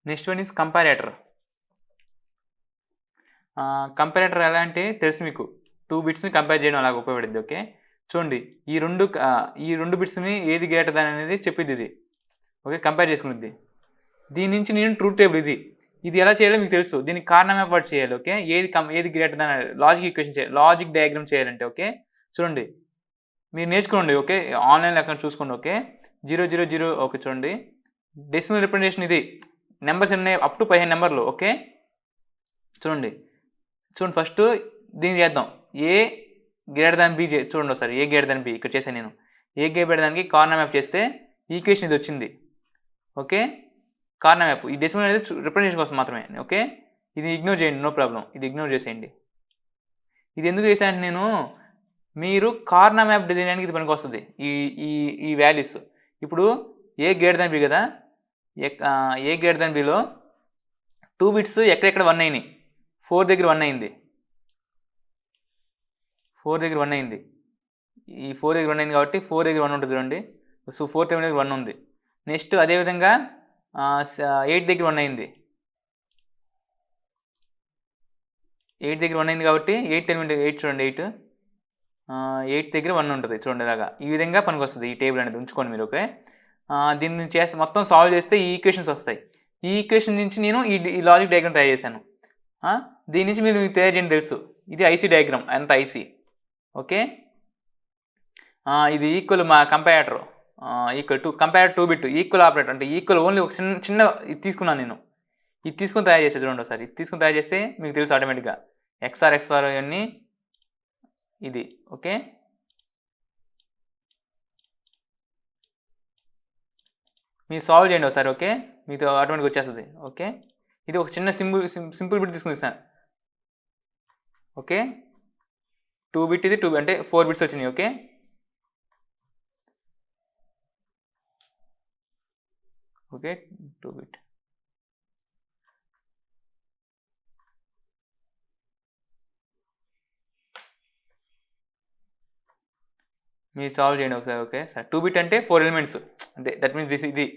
Next one is comparator. Comparator ఎలా అంటే తెలుసు మీకు, 2 బిట్స్ని కంపేర్ చేయడం అలాగ ఉపయోగపడుద్ది. ఓకే, చూడండి ఈ రెండు బిట్స్ని ఏది గ్రేటర్ దాన్ అనేది చెప్పిద్ది ఇది. ఓకే, కంపేర్ చేసుకునిద్ది. దీని నుంచి నేను ట్రూత్ టేబుల్ ఇది ఎలా చేయాలో మీకు తెలుసు. దీనికి కారణం వర్డ్ చేయాలి. ఓకే, ఏది గ్రేటర్ దాన్ లాజిక్ ఈక్వేషన్ చేయాలి, లాజిక్ డయాగ్రామ్ చేయాలంటే. ఓకే, చూడండి మీరు నేర్చుకోండి. ఓకే, ఆన్లైన్లో ఎక్కడ చూసుకోండి. ఓకే, 000. ఓకే, చూడండి డెసిమల్ రిప్రజెంటేషన్ ఇది. నెంబర్స్ ఉన్నాయి అప్ టు 15 నెంబర్లు. ఓకే, చూడండి ఫస్ట్ దీన్ని చేద్దాం. ఏ గ్రేటర్ దాన్ బి చూడండి ఒకసారి. ఏ గ్రేటర్ దాన్ బి ఇక్కడ చేశాను నేను. ఏ గ్రేటర్ దాన్కి కార్నర్ మ్యాప్ చేస్తే ఈక్వేషన్ ఇది వచ్చింది. ఓకే, కార్నర్ మ్యాప్ ఈ డెసిమల్ అనేది రిప్రజెంటేషన్ కోసం మాత్రమే. ఓకే, ఇది ఇగ్నోర్ చేయండి, నో ప్రాబ్లం, ఇది ఇగ్నోర్ చేసేయండి. ఇది ఎందుకు చేశాను నేను, మీరు కార్నర్ మ్యాప్ డిజైన్ చేయడానికి ఇది పనికి వస్తుంది. ఈ వాల్యూస్ ఇప్పుడు ఏ గ్రేటర్ దాన్ బి కదా, ఏ గ్రేటర్ దాన్ బిలో 2 బిట్స్ ఎక్కడెక్కడ 1 అయినాయి. 4 దగ్గర 1 అయింది. 4 దగ్గర 1 అయింది. ఈ 4 దగ్గర 1 అయింది కాబట్టి 4 దగ్గర 1 ఉంటుంది చూడండి. సో 4 టైం దగ్గర 1 ఉంది. నెక్స్ట్ అదేవిధంగా 8 దగ్గర 1 అయింది. 8 దగ్గర 1 అయింది కాబట్టి 8 చూడండి. 8 దగ్గర 1 ఉంటుంది చూడండి. ఇలాగా ఈ విధంగా పనికి వస్తుంది ఈ టేబుల్ అనేది, ఉంచుకోండి మీరు. ఓకే, దీన్ని చేస్తే మొత్తం సాల్వ్ చేస్తే ఈ ఈక్వేషన్స్ వస్తాయి. ఈ ఈక్వేషన్ నుంచి నేను ఈ లాజిక్ డయాగ్రామ్ తయారు చేశాను. దీని నుంచి మీరు తయారు చేయండి తెలుసు. ఇది ఐసీ డయాగ్రామ్, ఎంత ఐసీ. ఓకే, ఇది ఈక్వల్ మా comparator equal to compare 2 bit equal operator అంటే ఈక్వల్ ఓన్లీ ఒక చిన్న ఇది తీసుకున్నాను నేను. ఇది తీసుకుని తయారు చేస్తే చూడండి ఒకసారి. ఇది తీసుకుని తయారు చేస్తే మీకు తెలుసు ఆటోమేటిక్గా ఎక్స్ఆర్ ఇవన్నీ ఇది. ఓకే, మీరు సాల్వ్ చేయండి ఒకసారి. ఓకే, మీకు ఆటోమేటిక్గా వచ్చేస్తుంది. ఓకే, ఇది ఒక చిన్న సింపుల్ బిట్ తీసుకుని ఇస్తాను. ఓకే, 2 బిట్ ఇది 2 అంటే 4 బిట్స్ వచ్చినాయి. Okay, okay 2 bit. మీరు సాల్వ్ చేయండి ఒకసారి. ఓకే సార్, 2 బిట్ అంటే 4 ఎలిమెంట్స్ అంటే దట్ మీన్స్ ఇది.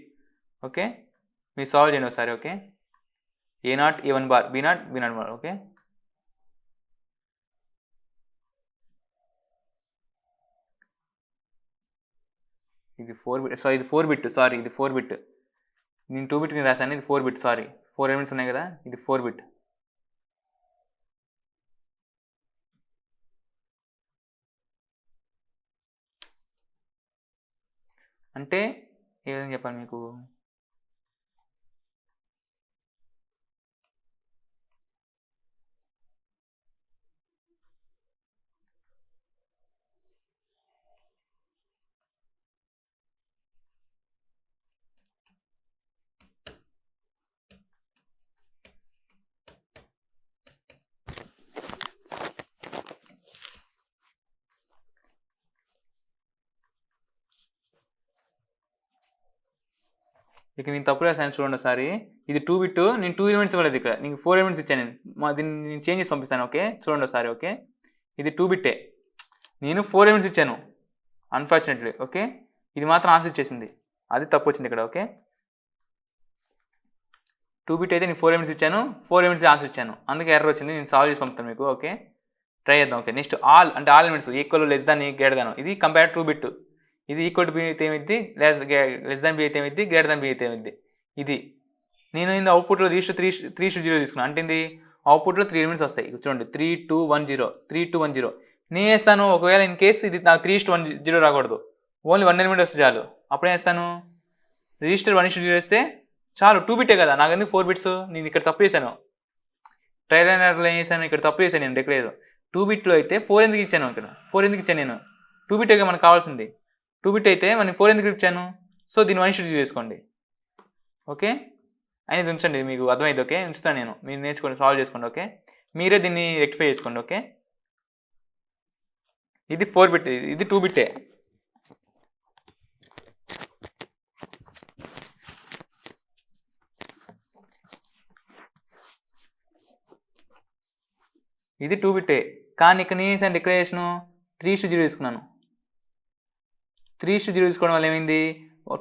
ఓకే, మీరు సాల్వ్ చేయండి ఒకసారి. Okay, A0 A1 bar, B0 B0 bar. Okay, ఇది 4 బిట్. సారీ, ఇది 4 బిట్. సారీ, ఇది 4 బిట్. నేను 2 బిట్ కింద రాశాను, ఇది 4 బిట్. సారీ, 4 ఎలిమెంట్స్ ఉన్నాయి కదా, ఇది 4 బిట్. అంటే ఏ విధంగా చెప్పాలి మీకు, ఇక నేను తప్పు రాశాను చూడండి ఒకసారి. ఇది 2 బిట్, నేను 2 ఎలిమెంట్స్ ఇవ్వలేదు ఇక్కడ, నీకు 4 ఎలిమెంట్స్ ఇచ్చాను నేను. దీన్ని నేను చేంజ్ చేసి పంపిస్తాను. ఓకే, చూడండి ఒకసారి. ఓకే, ఇది 2 బిట్టే, నేను 4 ఎలిమెంట్స్ ఇచ్చాను అన్ఫార్చునేట్లీ. ఓకే, ఇది మాత్రం ఆన్సర్ ఇచ్చేసింది, అది తప్పు వచ్చింది ఇక్కడ. ఓకే, 2 బిట్ అయితే నేను 4 ఎలిమెంట్స్ ఇచ్చాను, 4 ఎలిమెంట్స్ ఆన్సర్ ఇచ్చాను, అందుకే ఎర్రర్ వచ్చింది. నేను సాల్వ్ చేసి పంపుతాను మీకు. ఓకే, ట్రై చేద్దాం. ఓకే, నెక్స్ట్ ఆల్ అంటే all elements equal, less than, greater than. ఇది కంపేర్ 2 బిట్. ఇది ఈక్వల్ టు బి అయితే ఏమిద్ది, లెస్ దాన్ బి అయితే ఏమిద్ది, గ్రేటర్ దాన్ బి అయితే ఏమిద్ది. ఇది నేను ఇది అవుట్పుట్లో 3:0 తీసుకున్నాను. అంటే ఇది అవుట్పుట్లో 3 ఎలిమెంట్స్ వస్తాయి చూడండి. 3 2 1 0 3 2 1 0. నేను వేస్తాను ఒకవేళ ఇన్ కేసు ఇది నాకు 3:1 రాకూడదు, ఓన్లీ 1 ఎలిమెంట్ వస్తే చాలు. అప్పుడే వేస్తాను రిజిస్టర్ 1:0 వేస్తే చాలు. 2 బిట్టే కదా, నాకు ఎందుకు 4 బిట్స్. నేను ఇక్కడ తప్పు చేశాను, ట్రయల్ అండ్ ఎర్రర్లో ఏం చేశాను, ఇక్కడ తప్పు చేశాను నేను. డెక్లేదు 2 బిట్లో అయితే 4 ఎందుకు ఇచ్చాను, ఇక్కడ 4 ఎందుకు ఇచ్చాను నేను. 2 బిట్టే మనకు కావాల్సింది. 2 బిట్ అయితే మనం 4 ఎందుకు ఇచ్చాను, సో దీన్ని 1:0 చేసుకోండి. ఓకే, అనేది ఉంచండి, మీకు అర్థమైంది. ఓకే, ఉంచుతాను నేను, మీరు నేర్చుకోండి, సాల్వ్ చేసుకోండి. ఓకే, మీరే దీన్ని రెక్టిఫై చేసుకోండి. ఓకే, ఇది 4 బిట్, ఇది 2 బిట్టే. ఇది 2 బిట్టే, కానీ ఇక్కడ నేను చేశాను డిక్లరేషను 3:0 తీసుకున్నాను. 3:0 తీసుకోవడం వల్ల ఏమైంది,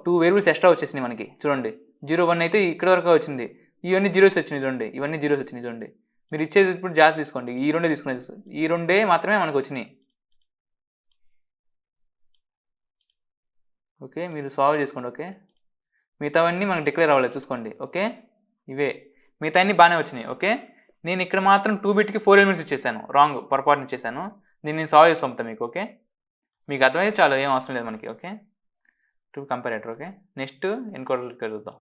2 వేరియబుల్స్ ఎక్స్ట్రా వచ్చేసినాయి మనకి. చూడండి 0 1 అయితే ఇక్కడ వరకు వచ్చింది, ఇవన్నీ జీరోస్ వచ్చినాయి చూడండి, ఇవన్నీ జీరోస్ వచ్చినాయి చూడండి. మీరు ఇచ్చేది ఇప్పుడు జాగ్రత్త తీసుకోండి, ఈ రెండే తీసుకునేది, ఈ రెండే మాత్రమే మనకు వచ్చినాయి. ఓకే, మీరు సాల్వ్ చేసుకోండి. ఓకే, మిగతావన్నీ మనకు డిక్లేర్ అవ్వలేదు చూసుకోండి. ఓకే, ఇవే మిగతా అన్నీ బాగానే వచ్చినాయి. ఓకే, నేను ఇక్కడ మాత్రం 2 బిట్కి 4 ఎలిమెంట్స్ ఇచ్చేసాను, రాంగ్, పొరపాటున ఇచ్చేసాను. దీన్ని నేను సాల్వ్ చేసి పంపుతాను మీకు. ఓకే, మీకు అర్థమైతే చాలు, ఏం అవసరం లేదు మనకి. Okay, 2 comparator. Okay, next encoder చూద్దాం.